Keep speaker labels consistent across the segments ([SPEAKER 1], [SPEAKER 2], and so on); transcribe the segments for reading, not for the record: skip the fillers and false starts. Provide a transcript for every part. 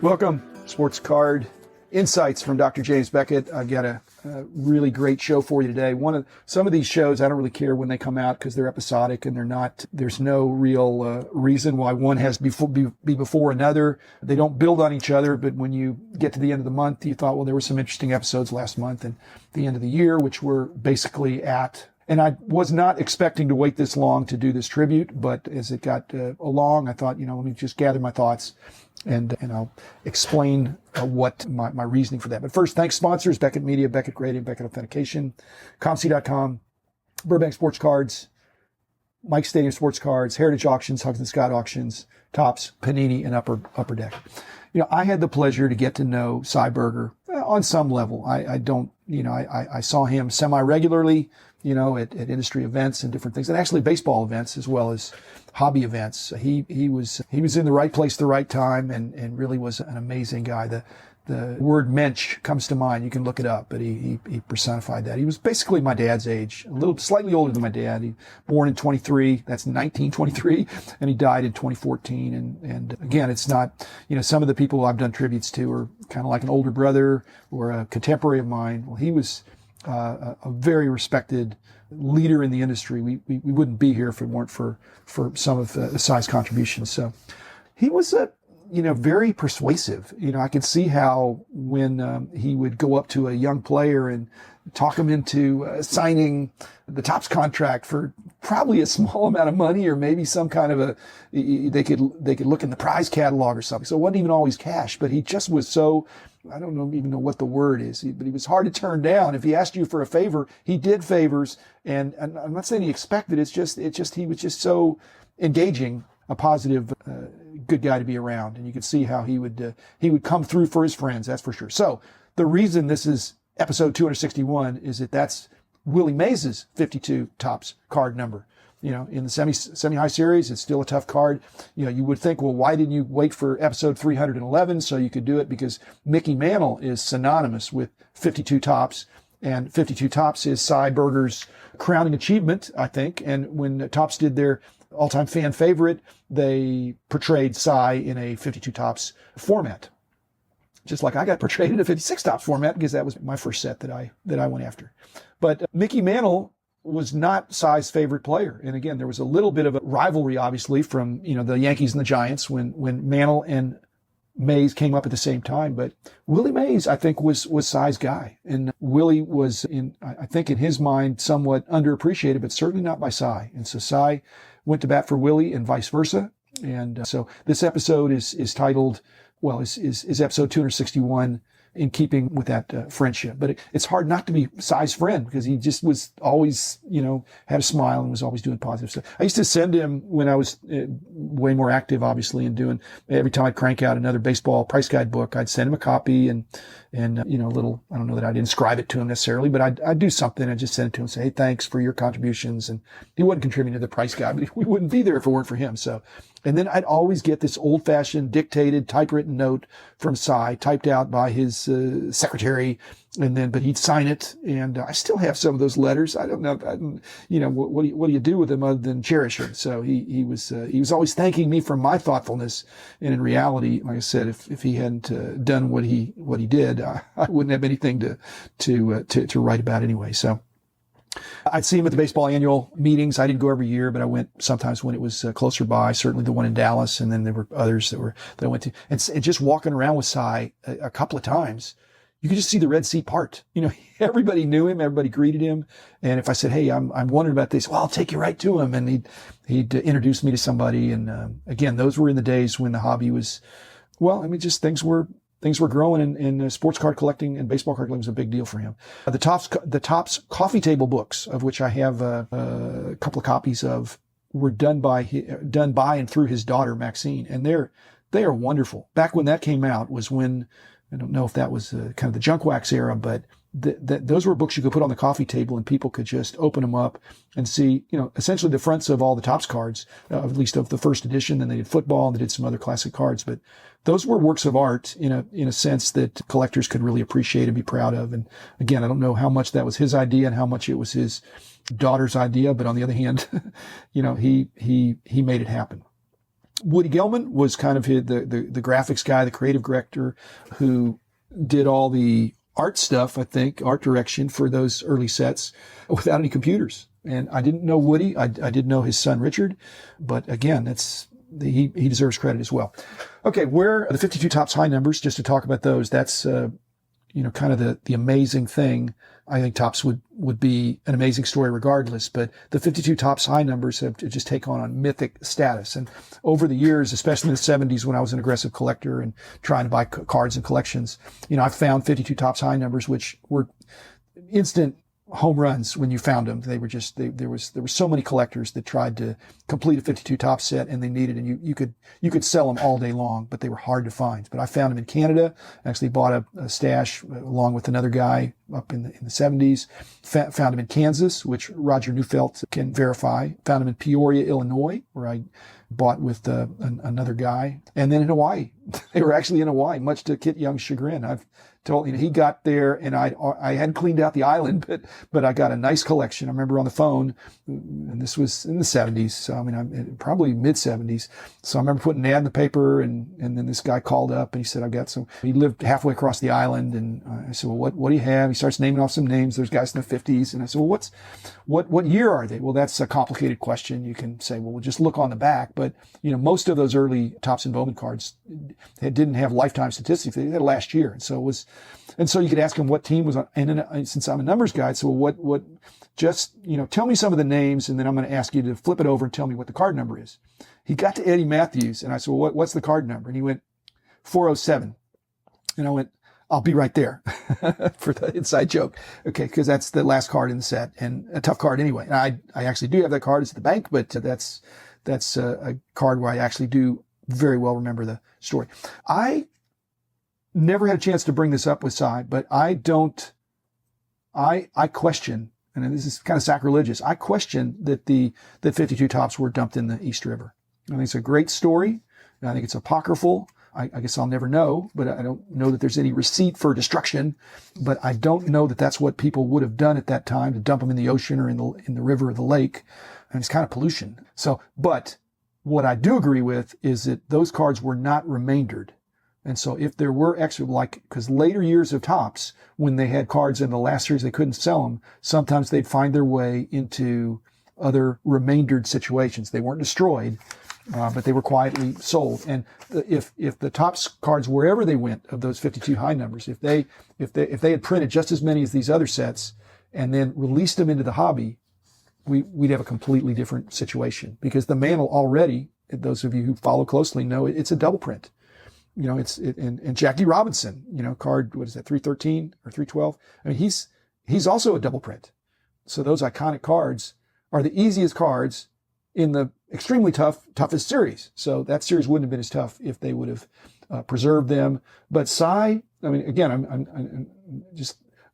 [SPEAKER 1] Welcome, Sports Card Insights from Dr. James Beckett. I've got a really great show for you today. Some of these shows, I don't really care when they come out because they're episodic and there's no real reason why one has to be before another. They don't build on each other, but when you get to the end of the month, you thought, well, there were some interesting episodes last month and the end of the year, which we're basically at. And I was not expecting to wait this long to do this tribute, but as it got along, I thought, let me just gather my thoughts and I'll explain what my reasoning for that. But first, thanks sponsors, Beckett Media, Beckett Grading, Beckett Authentication, ComC.com, Burbank Sports Cards, Mike Stadium Sports Cards, Heritage Auctions, Hugs and Scott Auctions, Tops, Panini, and Upper Deck. I had the pleasure to get to know Cy Berger on some level. I saw him semi-regularly, at industry events and different things, and actually baseball events as well as hobby events. He was in the right place at the right time and really was an amazing guy. The word mensch comes to mind. You can look it up, but he personified that. He was basically my dad's age, slightly older than my dad. He born in 23, that's 1923, and he died in 2014. And again, it's not, some of the people I've done tributes to are kind of like an older brother or a contemporary of mine. Well, he was a very respected leader in the industry. We wouldn't be here if it weren't for some of Cy's contributions. So he was very persuasive. I could see how when he would go up to a young player and talk him into signing the Topps contract for probably a small amount of money, or maybe some kind of they could look in the prize catalog or something. So it wasn't even always cash, but he just was so, I don't even know what the word is, but he was hard to turn down. If he asked you for a favor, he did favors, and I'm not saying he expected. It's just he was just so engaging, a positive, good guy to be around, and you could see how he would come through for his friends. That's for sure. So the reason this is episode 261 is that's Willie Mays' 52 Topps card number. In the semi-high series, it's still a tough card. You would think, well, why didn't you wait for episode 311 so you could do it? Because Mickey Mantle is synonymous with 52 Topps, and 52 Topps is Cy Berger's crowning achievement, I think. And when Topps did their all-time fan favorite, they portrayed Cy in a 52 Topps format. Just like I got portrayed in a 56 Topps format because that was my first set that I went after. But Mickey Mantle was not Cy's favorite player. And again, there was a little bit of a rivalry, obviously, from, the Yankees and the Giants when Mantle and Mays came up at the same time. But Willie Mays, I think, was Cy's guy. And Willie was, I think in his mind, somewhat underappreciated, but certainly not by Cy. And so Cy went to bat for Willie and vice versa. And so this episode is titled, is episode 261, in keeping with that friendship. But it's hard not to be Cy's friend because he just was always, had a smile and was always doing positive stuff. I used to send him, when I was way more active, obviously, and doing, every time I'd crank out another baseball price guide book, I'd send him a copy and a little, I don't know that I'd inscribe it to him necessarily, but I'd do something. I'd just send it to him and say, hey, thanks for your contributions. And he wasn't contributing to the price guide, but we wouldn't be there if it weren't for him. So, and then I'd always get this old-fashioned dictated typewritten note from Cy, typed out by his secretary, but he'd sign it. And I still have some of those letters. I don't know, what do you do with them other than cherish them? So he was always thanking me for my thoughtfulness. And in reality, like I said, if he hadn't done what he did, I wouldn't have anything to write about anyway. So I'd see him at the baseball annual meetings. I didn't go every year, but I went sometimes when it was closer by, certainly the one in Dallas. And then there were others that I went to. And just walking around with Cy a couple of times, you could just see the Red Sea part. Everybody knew him. Everybody greeted him. And if I said, hey, I'm wondering about this, well, I'll take you right to him. And he'd introduce me to somebody. And again, those were in the days when the hobby was, just things were growing, and sports card collecting and baseball card collecting was a big deal for him. The Topps coffee table books, of which I have a couple of copies of, were done by and through his daughter Maxine, and they are wonderful. Back when that came out was when, I don't know if that was kind of the junk wax era, but those were books you could put on the coffee table and people could just open them up and see, essentially the fronts of all the Topps cards, at least of the first edition. Then they did football and they did some other classic cards, but those were works of art in a sense that collectors could really appreciate and be proud of. And again, I don't know how much that was his idea and how much it was his daughter's idea, but on the other hand, he made it happen. Woody Gelman was kind of the graphics guy, the creative director who did all the art stuff, I think, art direction for those early sets without any computers. And I didn't know Woody. I did know his son, Richard. But again, he deserves credit as well. Okay, where the 52 Topps high numbers, just to talk about those, that's, kind of the amazing thing. I think Topps would be an amazing story regardless, but the 52 Topps high numbers have just taken on mythic status. And over the years, especially in the 70s when I was an aggressive collector and trying to buy cards and collections, I found 52 Topps high numbers, which were instant home runs when you found them. They were just, there were so many collectors that tried to complete a 52 Topps set and they needed, and you could sell them all day long, but they were hard to find. But I found them in Canada. I actually bought a stash along with another guy up in the 70s. Found them in Kansas, which Roger Neufeld can verify. Found them in Peoria, Illinois, where I bought with another guy. And then in Hawaii. They were actually in Hawaii, much to Kit Young's chagrin. I've told he got there and I hadn't cleaned out the island, but I got a nice collection. I remember on the phone, and this was in the 70s. So, I'm probably mid 70s. So I remember putting an ad in the paper and then this guy called up and he said, I've got some, he lived halfway across the island. And I said, well, what do you have? He starts naming off some names. There's guys in the 50s. And I said, well, what year are they? Well, that's a complicated question. You can say, well, we'll just look on the back. But, most of those early Topps and Bowman cards didn't have lifetime statistics. They had last year. And so you could ask him what team was on. And since I'm a numbers guy, so what, just, tell me some of the names and then I'm going to ask you to flip it over and tell me what the card number is. He got to Eddie Matthews and I said, well, what's the card number? And he went 407. And I went, I'll be right there for the inside joke. Okay. Cause that's the last card in the set and a tough card anyway. And I actually do have that card. It's at the bank, but that's a card where I actually do very well remember the story. I never had a chance to bring this up with Cy, but I question, and this is kind of sacrilegious, I question that 52 Topps were dumped in the East River. I think it's a great story. And I think it's apocryphal. I guess I'll never know, but I don't know that there's any receipt for destruction, but I don't know that that's what people would have done at that time, to dump them in the ocean or in the river or the lake. And it's kind of pollution. So, but what I do agree with is that those cards were not remaindered. And so if there were extra, because later years of Topps, when they had cards in the last series, they couldn't sell them. Sometimes they'd find their way into other remaindered situations. They weren't destroyed, but they were quietly sold. And if the Topps cards, wherever they went of those 52 high numbers, if they had printed just as many as these other sets and then released them into the hobby, we'd have a completely different situation, because the mantle already, those of you who follow closely know it's a double print. And Jackie Robinson, card, what is that, 313 or 312? I mean, he's also a double print. So those iconic cards are the easiest cards in the extremely toughest series. So that series wouldn't have been as tough if they would have preserved them. But Cy, I mean, again,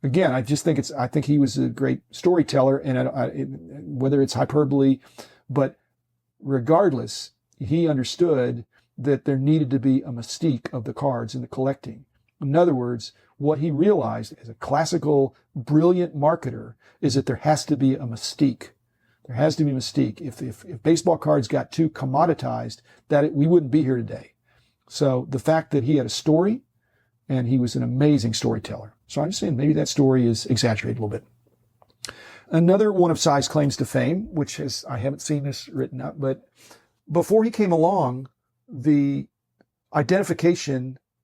[SPEAKER 1] I think he was a great storyteller, and whether it's hyperbole, but regardless, he understood that there needed to be a mystique of the cards in the collecting. In other words, what he realized as a classical, brilliant marketer is that there has to be a mystique. There has to be a mystique. If baseball cards got too commoditized, we wouldn't be here today. So the fact that he had a story, and he was an amazing storyteller. So I'm just saying maybe that story is exaggerated a little bit. Another one of Cy's claims to fame, I haven't seen this written up, but before he came along, the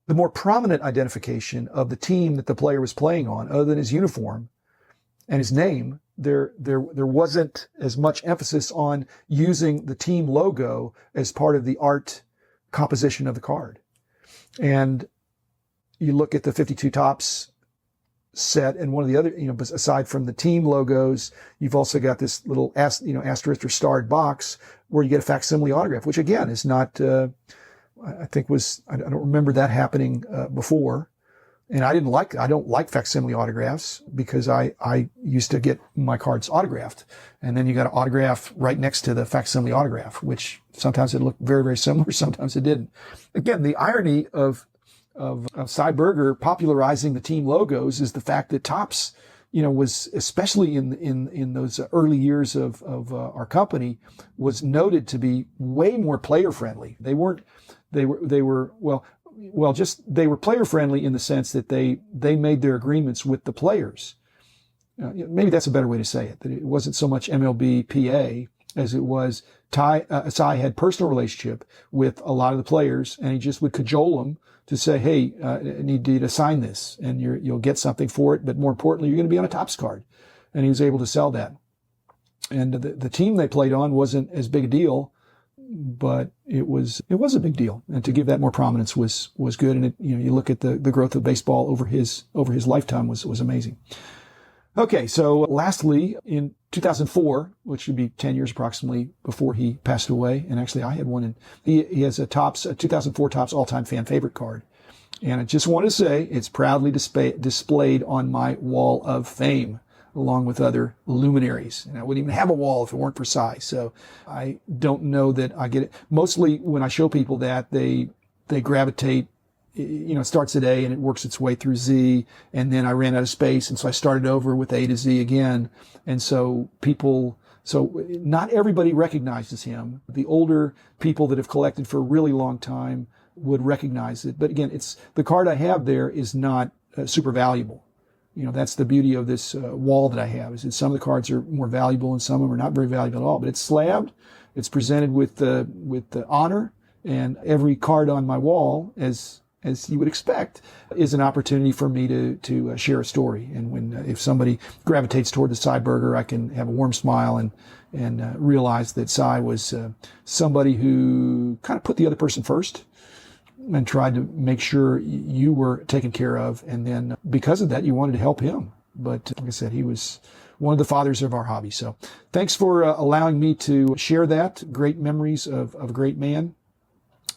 [SPEAKER 1] more prominent identification of the team that the player was playing on, other than his uniform and his name, there wasn't as much emphasis on using the team logo as part of the art composition of the card. And you look at the 52 Topps set, and one of the other, aside from the team logos, you've also got this little asterisk or starred box where you get a facsimile autograph, which again is not, I don't remember that happening before. And I don't like facsimile autographs, because I used to get my cards autographed, and then you got an autograph right next to the facsimile autograph, which sometimes it looked very, very similar, sometimes it didn't. Again, the irony of Cy Berger popularizing the team logos is the fact that Topps was especially in those early years of our company, was noted to be way more player friendly. They were player friendly in the sense that they made their agreements with the players. Maybe that's a better way to say it, that it wasn't so much MLB PA as it was Sy had personal relationship with a lot of the players, and he just would cajole them to say, hey, I need you to sign this, and you'll get something for it, but more importantly, you're going to be on a Topps card. And he was able to sell that. And the team they played on wasn't as big a deal, but it was a big deal. And to give that more prominence was good. And you look at the growth of baseball over his lifetime was amazing. Okay, so lastly, in 2004, which would be 10 years approximately before he passed away, and actually I had one, he has a 2004 Topps all-time fan favorite card. And I just want to say it's proudly displayed on my wall of fame, along with other luminaries. And I wouldn't even have a wall if it weren't for Sy. So I don't know that I get it. Mostly when I show people that, they gravitate. It starts at A and it works its way through Z, and then I ran out of space, and so I started over with A to Z again. And so not everybody recognizes him. The older people that have collected for a really long time would recognize it. But again, the card I have there is not super valuable. That's the beauty of this wall that I have, is that some of the cards are more valuable and some of them are not very valuable at all. But it's slabbed, it's presented with the honor, and every card on my wall, as you would expect, is an opportunity for me to share a story. And if somebody gravitates toward the Sy Berger, I can have a warm smile and realize that Sy was somebody who kind of put the other person first and tried to make sure you were taken care of. And then because of that, you wanted to help him. But like I said, he was one of the fathers of our hobby. So thanks for allowing me to share that. Great memories of a great man.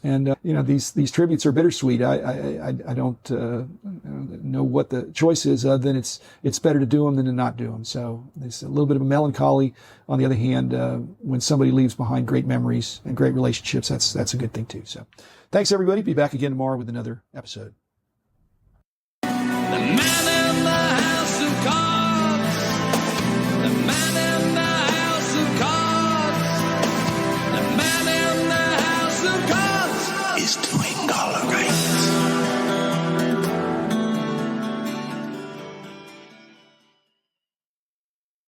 [SPEAKER 1] And, these tributes are bittersweet. I don't know what the choice is, other than it's better to do them than to not do them. So there's a little bit of a melancholy. On the other hand, when somebody leaves behind great memories and great relationships, that's a good thing too. So thanks everybody. Be back again tomorrow with another episode.